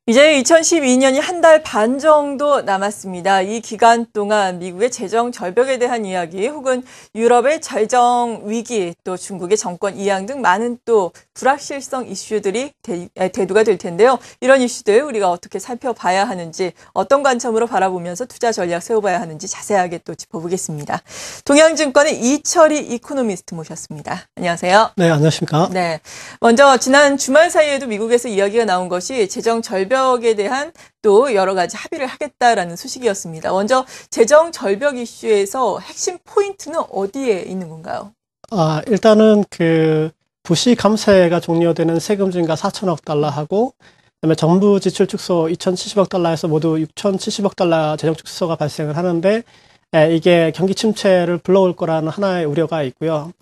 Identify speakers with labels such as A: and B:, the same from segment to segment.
A: 이제 2012년이 한 달 반 정도 남았습니다. 이 기간 동안 미국의 재정 절벽에 대한 이야기 혹은 유럽의 재정 위기 또 중국의 정권 이양 등 많은 또 불확실성 이슈들이 대두가 될 텐데요. 이런 이슈들 우리가 어떻게 살펴봐야 하는지 어떤 관점으로 바라보면서 투자 전략 세워봐야 하는지 자세하게 또 짚어보겠습니다. 동양증권의 이철희 이코노미스트 모셨습니다. 안녕하세요.
B: 네, 안녕하십니까.
A: 네, 먼저 지난 주말 사이에도 미국에서 이야기가 나온 것이 재정 절벽에 대한 또 여러 가지 합의를 하겠다라는 소식이었습니다. 먼저 재정 절벽 이슈에서 핵심 포인트는 어디에 있는 건가요?
B: 일단은 부시 감세가 종료되는 세금 증가 4천억 달러하고 그다음에 정부 지출 축소 2,070억 달러에서 모두 6,070억 달러 재정 축소가 발생을 하는데 이게 경기 침체를 불러올 거라는 하나의 우려가 있고요.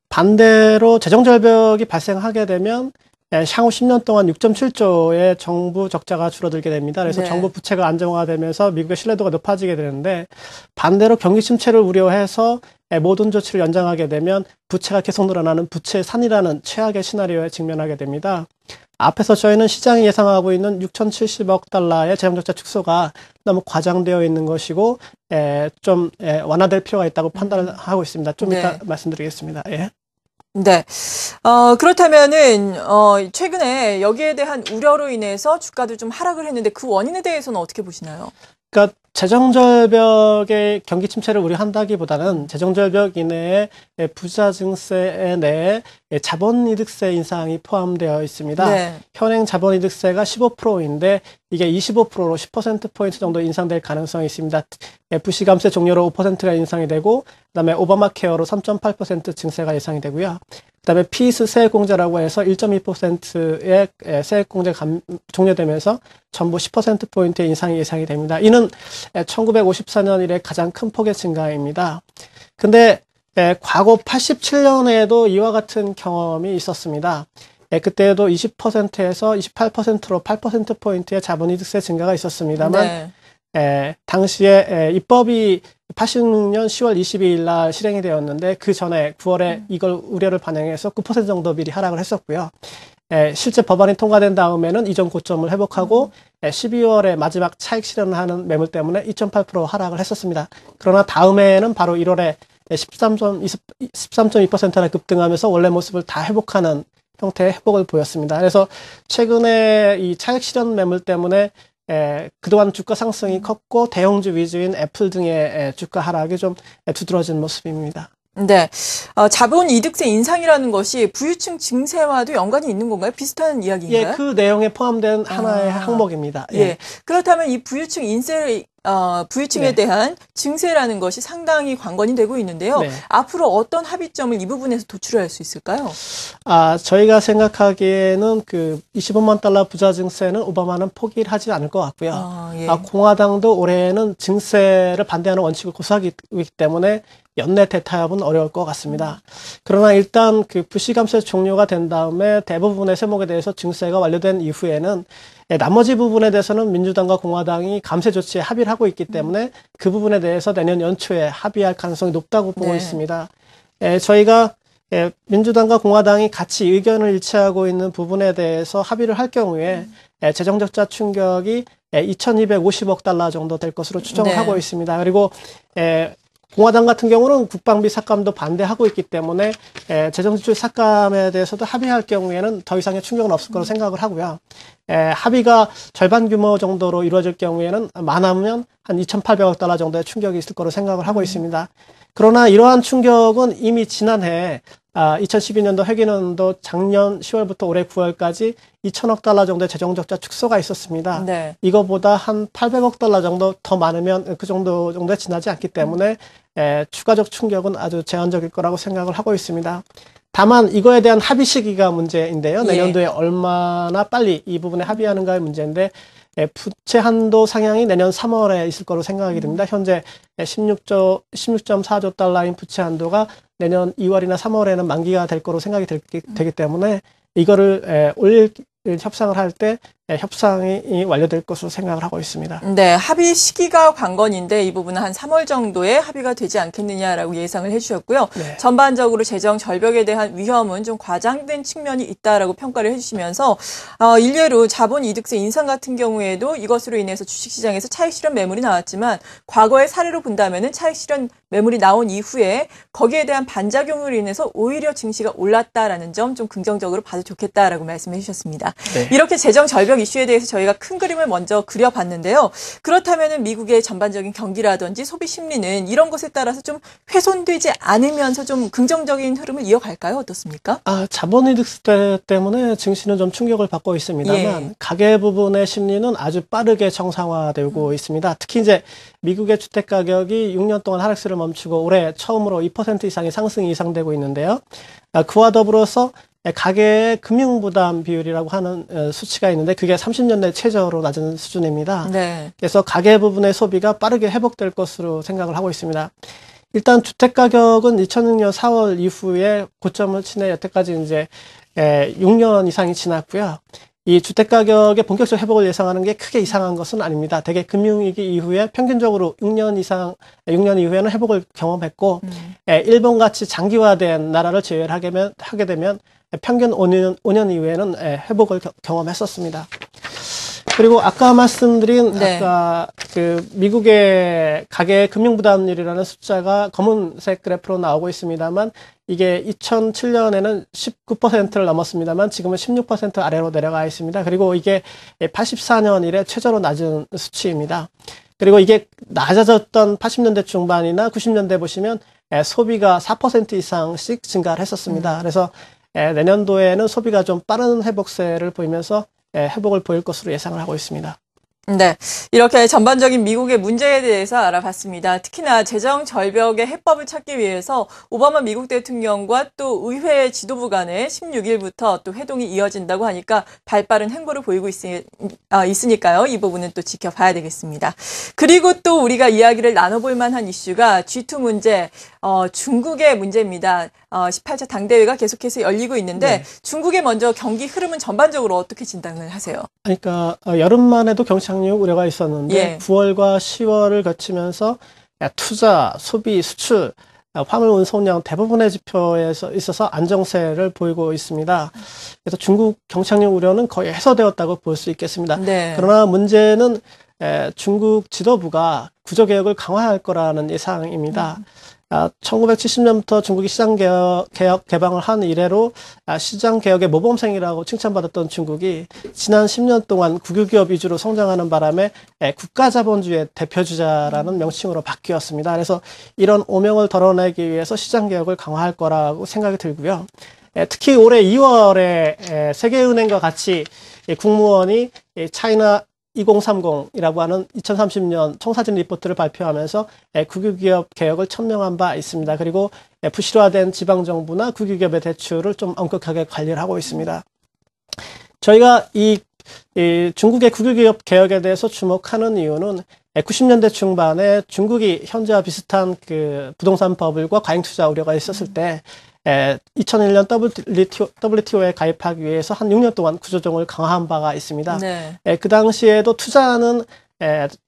B: 반대로 재정 절벽이 발생하게 되면 향후 10년 동안 6.7조의 정부 적자가 줄어들게 됩니다. 그래서
A: 네. 정부
B: 부채가 안정화되면서 미국의 신뢰도가 높아지게 되는데 반대로 경기 침체를 우려해서 모든 조치를 연장하게 되면 부채가 계속 늘어나는 부채산이라는 최악의 시나리오에 직면하게 됩니다. 앞에서 저희는 시장이 예상하고 있는 6,070억 달러의 재정적자 축소가 너무 과장되어 있는 것이고 좀 완화될 필요가 있다고 판단을 하고 있습니다. 좀 이따 말씀드리겠습니다. 예.
A: 네. 그렇다면은, 최근에 여기에 대한 우려로 인해서 주가도 좀 하락을 했는데 그 원인에 대해서는 어떻게 보시나요?
B: 그러니까 재정절벽의 경기 침체를 우려한다기보다는 재정절벽 이내에 부자 증세 내에 자본이득세 인상이 포함되어 있습니다. 네. 현행 자본이득세가 15%인데 이게 25%로 10%포인트 정도 인상될 가능성이 있습니다. 부시 감세 종료로 5%가 인상이 되고 그다음에 오바마 케어로 3.8% 증세가 예상이 되고요. 그다음에 피스 세액공제라고 해서 1.2%의 세액공제가 종료되면서 전부 10%포인트의 인상이 예상이 됩니다. 이는 1954년 이래 가장 큰 폭의 증가입니다. 근데 과거 87년에도 이와 같은 경험이 있었습니다. 그때도 20%에서 28%로 8%포인트의 자본이득세 증가가 있었습니다만 당시에 입법이 86년 10월 22일 날 실행이 되었는데 그 전에 9월에 이걸 우려를 반영해서 9% 정도 미리 하락을 했었고요. 실제 법안이 통과된 다음에는 이전 고점을 회복하고 12월에 마지막 차익 실현을 하는 매물 때문에 2.8% 하락을 했었습니다. 그러나 다음해에는 바로 1월에 13.2%나 급등하면서 원래 모습을 다 회복하는 형태의 회복을 보였습니다. 그래서 최근에 이 차익 실현 매물 때문에 그동안 주가 상승이 컸고 대형주 위주인 애플 등의 주가 하락이 좀 두드러진 모습입니다.
A: 네. 자본이득세 인상이라는 것이 부유층 증세와도 연관이 있는 건가요? 비슷한 이야기인가요?
B: 예, 그 내용에 포함된 하나의 항목입니다.
A: 예. 그렇다면 이 부유층에 대한 증세라는 것이 상당히 관건이 되고 있는데요. 앞으로 어떤 합의점을 이 부분에서 도출할 수 있을까요?
B: 저희가 생각하기에는 25만 달러 부자 증세는 오바마는 포기를 하지 않을 것 같고요. 공화당도 올해는 증세를 반대하는 원칙을 고수하기 때문에 연내 대타협은 어려울 것 같습니다. 그러나 일단 부시 감세 종료가 된 다음에 대부분의 세목에 대해서 증세가 완료된 이후에는 나머지 부분에 대해서는 민주당과 공화당이 감세 조치에 합의를 하고 있기 때문에 그 부분에 대해서 내년 연초에 합의할 가능성이 높다고 보고 있습니다. 저희가 민주당과 공화당이 같이 의견을 일치하고 있는 부분에 대해서 합의를 할 경우에 재정적자 충격이 2,250억 달러 정도 될 것으로 추정을 하고 있습니다. 그리고 공화당 같은 경우는 국방비 삭감도 반대하고 있기 때문에 재정지출 삭감에 대해서도 합의할 경우에는 더 이상의 충격은 없을 거로 생각을 하고요. 합의가 절반 규모 정도로 이루어질 경우에는 많으면 한 2,800억 달러 정도의 충격이 있을 거로 생각을 하고 있습니다. 그러나 이러한 충격은 이미 지난해 2012년도 회계연도 작년 10월부터 올해 9월까지 2천억 달러 정도의 재정적자 축소가 있었습니다. 이거보다 한 800억 달러 정도 더 많으면 그 정도에 지나지 않기 때문에 추가적 충격은 아주 제한적일 거라고 생각을 하고 있습니다. 다만 이거에 대한 합의 시기가 문제인데요. 내년도에 얼마나 빨리 이 부분에 합의하는가의 문제인데 부채 한도 상향이 내년 3월에 있을 거로 생각이 됩니다. 현재 16.4조 달러인 부채 한도가 내년 2월이나 3월에는 만기가 될 거로 생각이 되기 때문에 이거를 올릴 협상을 할 때 협상이 완료될 것으로 생각을 하고 있습니다.
A: 네, 합의 시기가 관건인데 이 부분은 한 3월 정도에 합의가 되지 않겠느냐라고 예상을 해주셨고요. 네. 전반적으로 재정 절벽에 대한 위험은 좀 과장된 측면이 있다라고 평가를 해주시면서 일례로 자본이득세 인상 같은 경우에도 이것으로 인해서 주식시장에서 차익실현 매물이 나왔지만 과거의 사례로 본다면은 차익실현 매물이 나온 이후에 거기에 대한 반작용으로 인해서 오히려 증시가 올랐다라는 점 좀 긍정적으로 봐도 좋겠다라고 말씀해 주셨습니다. 네. 이렇게 재정 절벽 이슈에 대해서 저희가 큰 그림을 먼저 그려봤는데요. 그렇다면은 미국의 전반적인 경기라든지 소비 심리는 이런 것에 따라서 좀 훼손되지 않으면서 좀 긍정적인 흐름을 이어갈까요? 어떻습니까?
B: 자본이득세 때문에 증시는 좀 충격을 받고 있습니다만 가계 부분의 심리는 아주 빠르게 정상화되고 있습니다. 특히 이제 미국의 주택 가격이 6년 동안 하락세를 멈추고 올해 처음으로 2% 이상의 상승이 예상되고 있는데요. 그와 더불어서 가계의 금융부담 비율이라고 하는 수치가 있는데 그게 30년대 최저로 낮은 수준입니다. 네. 그래서 가계 부분의 소비가 빠르게 회복될 것으로 생각을 하고 있습니다. 일단 주택 가격은 2006년 4월 이후에 고점을 치내 여태까지 이제 6년 이상이 지났고요. 이 주택 가격의 본격적 회복을 예상하는 게 크게 이상한 것은 아닙니다. 대개 금융위기 이후에 평균적으로 6년 이후에는 회복을 경험했고, 일본 같이 장기화된 나라를 제외를 하게 되면 평균 5년 이후에는 회복을 경험했었습니다. 그리고 아까 말씀드린 아까 그 미국의 가계 금융부담률이라는 숫자가 검은색 그래프로 나오고 있습니다만 이게 2007년에는 19%를 넘었습니다만 지금은 16% 아래로 내려가 있습니다. 그리고 이게 84년 이래 최저로 낮은 수치입니다. 그리고 이게 낮아졌던 80년대 중반이나 90년대 보시면 소비가 4% 이상씩 증가를 했었습니다. 그래서 내년도에는 소비가 좀 빠른 회복세를 보이면서 회복을 보일 것으로 예상을 하고 있습니다.
A: 네, 이렇게 전반적인 미국의 문제에 대해서 알아봤습니다. 특히나 재정 절벽의 해법을 찾기 위해서 오바마 미국 대통령과 또 의회 지도부 간에 16일부터 또 회동이 이어진다고 하니까 발빠른 행보를 보이고 있으니까요. 이 부분은 또 지켜봐야 되겠습니다. 그리고 또 우리가 이야기를 나눠볼 만한 이슈가 G2 문제, 중국의 문제입니다. 18차 당대회가 계속해서 열리고 있는데 중국의 먼저 경기 흐름은 전반적으로 어떻게 진단을 하세요?
B: 그러니까 여름만 해도 경착륙 우려가 있었는데 9월과 10월을 거치면서 투자, 소비, 수출, 화물 운송량 대부분의 지표에 있어서 안정세를 보이고 있습니다. 그래서 중국 경착륙 우려는 거의 해소되었다고 볼 수 있겠습니다. 그러나 문제는 중국 지도부가 구조개혁을 강화할 거라는 예상입니다. 1970년부터 중국이 개방을 한 이래로 시장개혁의 모범생이라고 칭찬받았던 중국이 지난 10년 동안 국유기업 위주로 성장하는 바람에 국가자본주의의 대표주자라는 명칭으로 바뀌었습니다. 그래서 이런 오명을 덜어내기 위해서 시장개혁을 강화할 거라고 생각이 들고요. 특히 올해 2월에 세계은행과 같이 국무원이 차이나 2030이라고 하는 2030년 청사진 리포트를 발표하면서 국유기업 개혁을 천명한 바 있습니다. 그리고 부실화된 지방정부나 국유기업의 대출을 좀 엄격하게 관리를 하고 있습니다. 저희가 이 중국의 국유기업 개혁에 대해서 주목하는 이유는 90년대 중반에 중국이 현재와 비슷한 그 부동산 버블과 과잉투자 우려가 있었을 때 2001년 WTO에 가입하기 위해서 한 6년 동안 구조조정을 강화한 바가 있습니다. 그 당시에도 투자는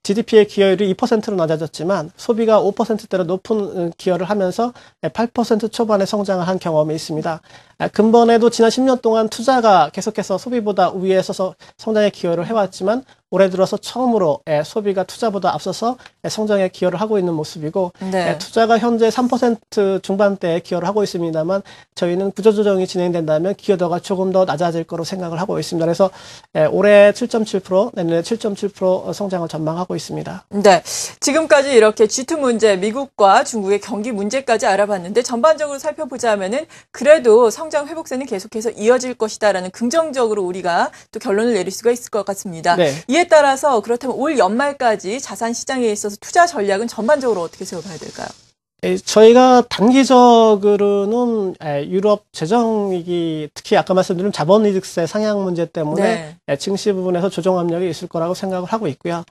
B: GDP의 기여율이 2%로 낮아졌지만 소비가 5%대로 높은 기여를 하면서 8% 초반의 성장을 한 경험이 있습니다. 근본에도 지난 10년 동안 투자가 계속해서 소비보다 위에 서서 성장에 기여를 해왔지만 올해 들어서 처음으로 소비가 투자보다 앞서서 성장에 기여를 하고 있는 모습이고 투자가 현재 3% 중반대에 기여를 하고 있습니다만 저희는 구조조정이 진행된다면 기여도가 조금 더 낮아질 거로 생각을 하고 있습니다. 그래서 올해 7.7%, 내년에 7.7% 성장을 전망하고 있습니다.
A: 네, 지금까지 이렇게 G2 문제, 미국과 중국의 경기 문제까지 알아봤는데 전반적으로 살펴보자면은 그래도 성장 회복세는 계속해서 이어질 것이다라는 긍정적으로 우리가 또 결론을 내릴 수가 있을 것 같습니다. 이에 따라서 그렇다면 올 연말까지 자산 시장에 있어서 투자 전략은 전반적으로 어떻게 세워봐야 될까요?
B: 저희가 단기적으로는 유럽 재정위기, 특히 아까 말씀드린 자본이득세 상향 문제 때문에 증시 부분에서 조정 압력이 있을 거라고 생각을 하고 있고요.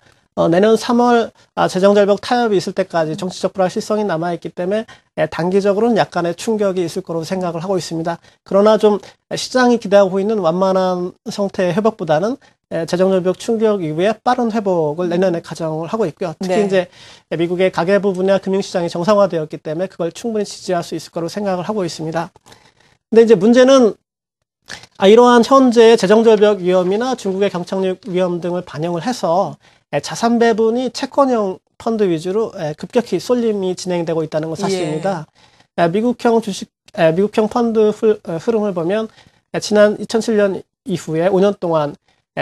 B: 내년 3월 재정절벽 타협이 있을 때까지 정치적 불확실성이 남아있기 때문에 단기적으로는 약간의 충격이 있을 거로 생각을 하고 있습니다. 그러나 좀 시장이 기대하고 있는 완만한 형태의 회복보다는 재정절벽 충격 이후에 빠른 회복을 내년에 가정을 하고 있고요. 특히
A: 네.
B: 이제 미국의 가계부 분야 금융시장이 정상화되었기 때문에 그걸 충분히 지지할 수 있을 거로 생각을 하고 있습니다. 근데 이제 문제는 이러한 현재의 재정절벽 위험이나 중국의 경착륙 위험 등을 반영을 해서 자산 배분이 채권형 펀드 위주로 급격히 쏠림이 진행되고 있다는 건 사실입니다. 미국형 펀드 흐름을 보면 지난 2007년 이후에 5년 동안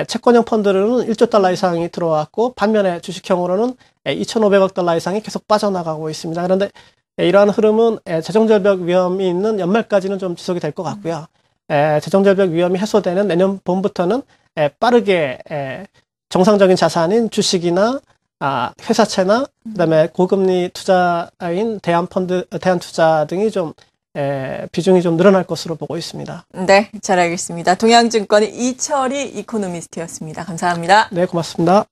B: 채권형 펀드로는 1조 달러 이상이 들어왔고 반면에 주식형으로는 2,500억 달러 이상이 계속 빠져나가고 있습니다. 그런데 이러한 흐름은 재정절벽 위험이 있는 연말까지는 좀 지속이 될 것 같고요. 재정절벽 위험이 해소되는 내년 봄부터는 빠르게 정상적인 자산인 주식이나 회사채나 그다음에 고금리 투자인 대한투자 등이 좀 비중이 좀 늘어날 것으로 보고 있습니다.
A: 네, 잘 알겠습니다. 동양증권의 이철희 이코노미스트였습니다. 감사합니다.
B: 네, 고맙습니다.